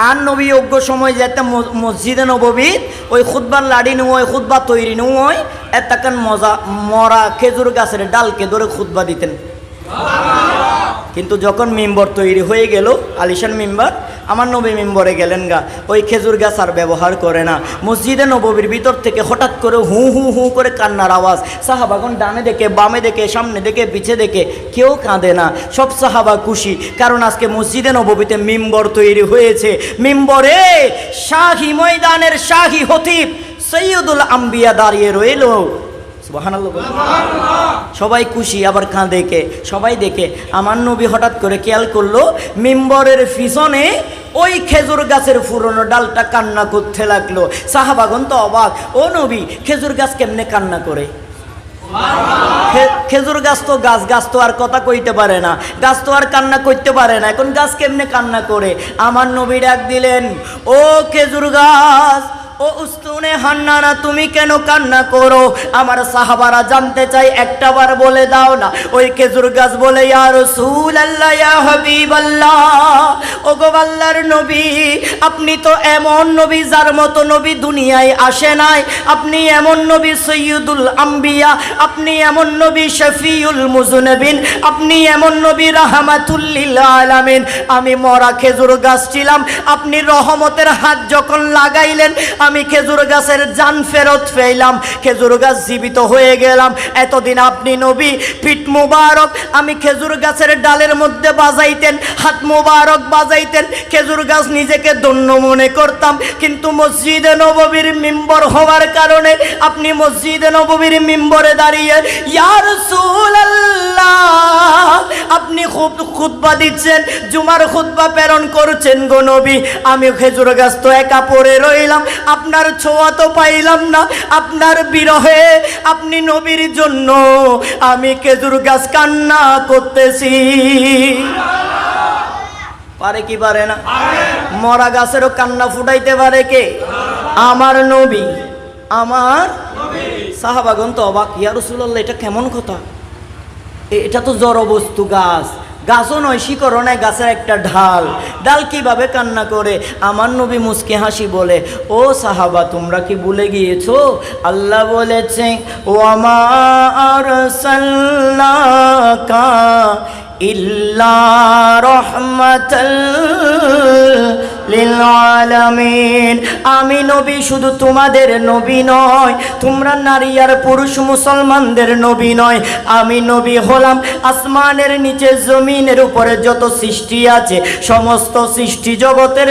আর নবী যোগ্য সময় যেতে মসজিদে নববী ওই খুতবার লাড়ি নু ওই খুতবা তৈরি নু ওই এতক্ষণ মরা খেজুর গাছের ডালকে ধরে খুতবা দিতেন। কিন্তু যখন মিম্বর তৈরি হয়ে গেল আলিশান মিম্বর, আমার নবী মিম্বরে গেলেন গা, ওই খেজুর গাছ আর ব্যবহার করে না। মসজিদে নববীর ভিতর থেকে হঠাৎ করে হু হু হু করে কান্নার আওয়াজ। সাহাবাগণ ডানে দেখে বামে দেখে সামনে দেখে পিছে দেখে কেউ কাঁদে না, সব সাহাবা খুশি, কারণ আজকে মসজিদে নববীতে মিম্বর তৈরি হয়েছে। মিম্বরে শাহী ময়দানের শাহী খতিব সৈয়দুল আম্বিয়া দাঁড়িয়ে রইল। সুবহানাল্লাহ। সবাই খুশি আবার কাঁদে কে? সবাই দেখে। আমার নবী হঠাৎ করে খেয়াল করলো মিম্বরের পিছনে ওই খেজুর গাছের পুরনো ডালটা কান্না করতে লাগলো। সাহাবাগণ তো অবাক, ও নবী খেজুর গাছ কেমনে কান্না করে? খেজুর গাছ তো গাছ, গাছ তো আর কথা কইতে পারে না, গাছ তো আর কান্না করতে পারে না, এখন গাছ কেমনে কান্না করে? আমার নবী ডাক দিলেন, ও খেজুর গাছ, ও উস্তুনে হান্নানা, তুমি কেন কান্না করো? আমার সাহাবারা জানতে চাই, একটাবার বলে দাও না। ওই খেজুর গাছ বলে, ইয়া রাসূলুল্লাহ, ইয়া হাবিবাল্লাহ, ও গো আল্লাহর নবী, আপনি তো এমন নবী যার মতো নবী দুনিয়ায় আসে নাই। আপনি এমন নবী সৈয়দুল আম্বিয়া, আপনি এমন নবী শফিউল মুজনিবিন, আপনি এমন নবী রাহমাতুল লিল আলামিন। আমি মরা খেজুর গাছ ছিলাম, আপনি রহমতের হাত যখন লাগাইলেন আমি খেজুর গাছের জান ফেরত পেলাম, খেজুর গাছ জীবিত হয়ে গেলাম। এতদিন আপনি নবী পিঠ মুবারক আমি খেজুর গাছের ডালের মধ্যে বাজাইতেন, হাত মুবারক বাজাইতেন, খেজুর গাছ নিজেকে ধন্য মনে করতাম। কিন্তু মসজিদে নববীর মিম্বর হওয়ার কারণে আপনি মসজিদে নববীর মিম্বরে দাঁড়িয়ে ইয়া রাসূলুল্লাহ আপনি খুতবা দিচ্ছেন, জুমার খুতবা প্রেরণ করছেন গো নবী। আমি খেজুর গাছ তো একা পড়ে রইলাম, আপনার ছোঁয়া তো পাইলাম না, আপনার বিরহে আপনি নবীর জন্য আমি খেজুর গাছ কান্না করতেছি। পারে কি পারে না? মরা গাছেরও কান্না ফুটাইতে পারে কে? আমার নবী, আমার সাহাবাগণ তো অবাক, ইয়া রাসূলুল্লাহ এটা কেমন কথা? এটা তো জড় বস্তু, গাছ, গাছও নয়, শিকড়ও নয়, গাছের একটা ঢাল, ডাল কিভাবে কান্না করে? আমার নবী মুস্কি হাসি বলে, ও সাহাবা তোমরা কি ভুলে গিয়েছো আল্লাহ বলেছে, ওয়ামা আরসালনাকা ইল্লা রাহমাতাল লিল আলামিন। আমি নবী শুধু তোমাদের নবী নয়, তোমরা নারী আর পুরুষ মুসলমানদের নবী নয়, আমি নবী হলাম আসমানের নিচে জমিনের উপরে যত সৃষ্টি আছে সমস্ত সৃষ্টি জগতের